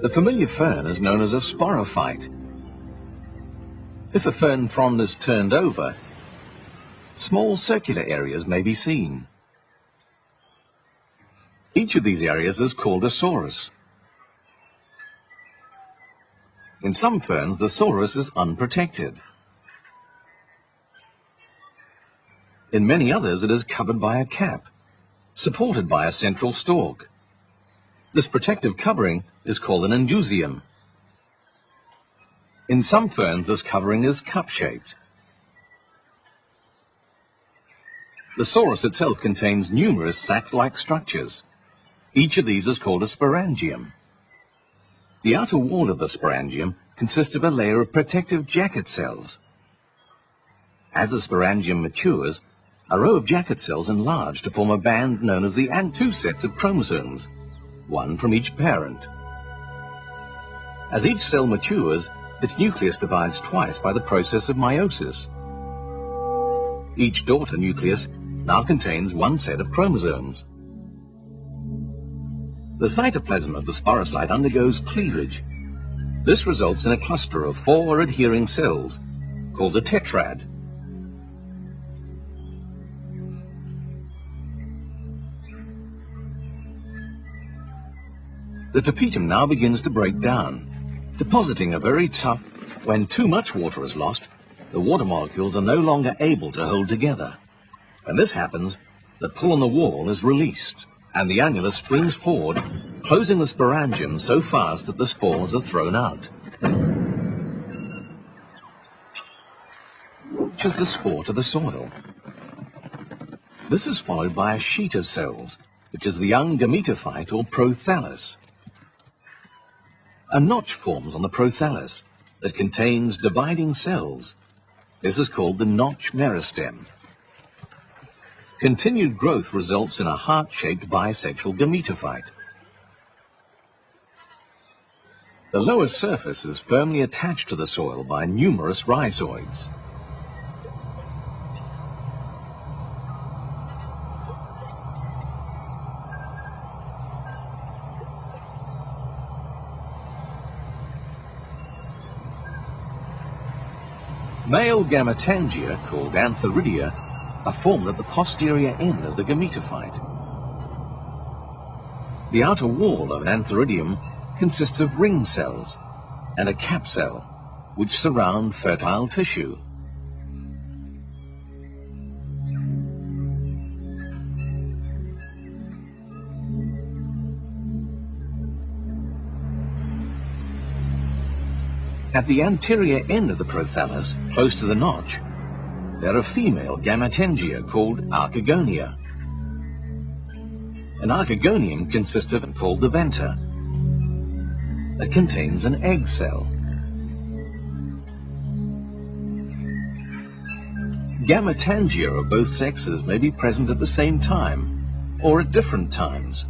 The familiar fern is known as a sporophyte. If a fern frond is turned over, small circular areas may be seen. Each of these areas is called a sorus. In some ferns, the sorus is unprotected. In many others, it is covered by a cap, supported by a central stalk. This protective covering is called an indusium. In some ferns, this covering is cup-shaped. The sorus itself contains numerous sac-like structures. Each of these is called a sporangium. The outer wall of the sporangium consists of a layer of protective jacket cells. As the sporangium matures, a row of jacket cells enlarge to form a band known as the two sets of chromosomes, one from each parent. As each cell matures, its nucleus divides twice by the process of meiosis. Each daughter nucleus now contains one set of chromosomes. The cytoplasm of the sporocyte undergoes cleavage. This results in a cluster of 4 adhering cells, called a tetrad. The tapetum now begins to break down, depositing a very tough. When too much water is lost, the water molecules are no longer able to hold together. When this happens, the pull on the wall is released, and the annulus springs forward, closing the sporangium so fast that the spores are thrown out. Which is the spore to the soil. This is followed by a sheet of cells, which is the young gametophyte or prothallus. A notch forms on the prothallus that contains dividing cells. This is called the notch meristem. Continued growth results in a heart-shaped bisexual gametophyte. The lower surface is firmly attached to the soil by numerous rhizoids. Male gametangia, called antheridia, are formed at the posterior end of the gametophyte. The outer wall of an antheridium consists of ring cells and a cap cell, which surround fertile tissue. At the anterior end of the prothallus, close to the notch, there are female gametangia called archegonia. An archegonium consists of called the venter, that contains an egg cell. Gametangia of both sexes may be present at the same time or at different times.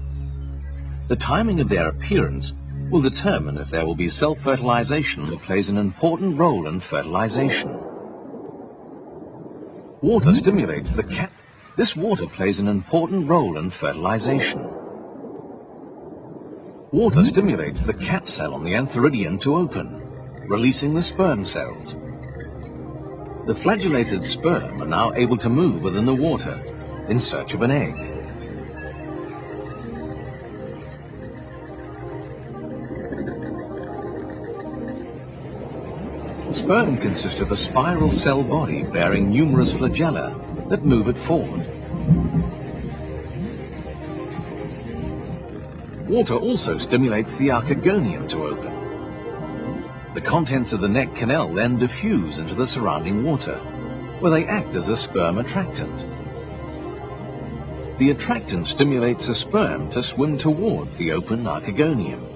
The timing of their appearance will determine if there will be self-fertilization that plays an important role in fertilization. Water stimulates the cap. This water plays an important role in fertilization. Water stimulates the cap cell on the antheridium to open, releasing the sperm cells. The flagellated sperm are now able to move within the water in search of an egg. Sperm consists of a spiral cell body bearing numerous flagella that move it forward. Water also stimulates the archegonium to open. The contents of the neck canal then diffuse into the surrounding water, where they act as a sperm attractant. The attractant stimulates a sperm to swim towards the open archegonium.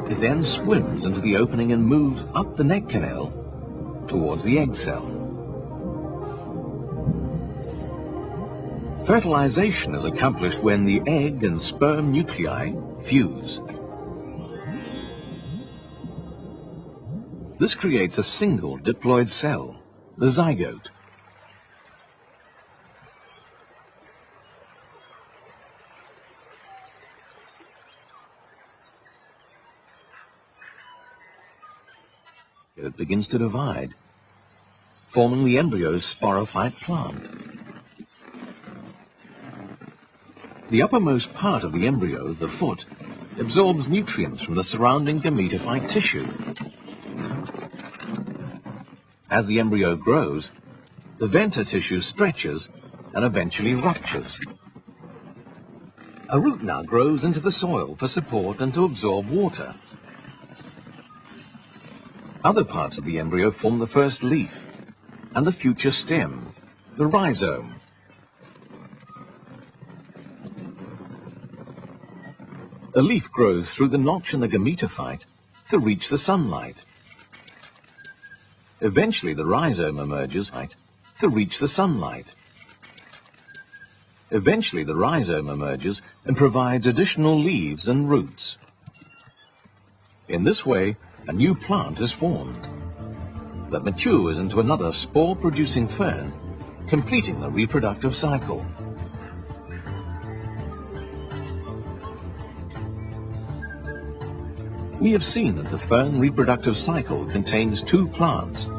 It then swims into the opening and moves up the neck canal towards the egg cell. Fertilization is accomplished when the egg and sperm nuclei fuse. This creates a single diploid cell, the zygote. it begins to divide, forming the embryo's sporophyte plant. The uppermost part of the embryo, the foot, absorbs nutrients from the surrounding gametophyte tissue. As the embryo grows, the venter tissue stretches and eventually ruptures. A root now grows into the soil for support and to absorb water. Other parts of the embryo form the first leaf and the future stem, the rhizome. The leaf grows through the notch in the gametophyte to reach the sunlight. Eventually the rhizome emerges to reach the sunlight. Eventually the rhizome emerges and provides additional leaves and roots. In this way, a new plant is formed that matures into another spore-producing fern, completing the reproductive cycle. We have seen that the fern reproductive cycle contains two plants,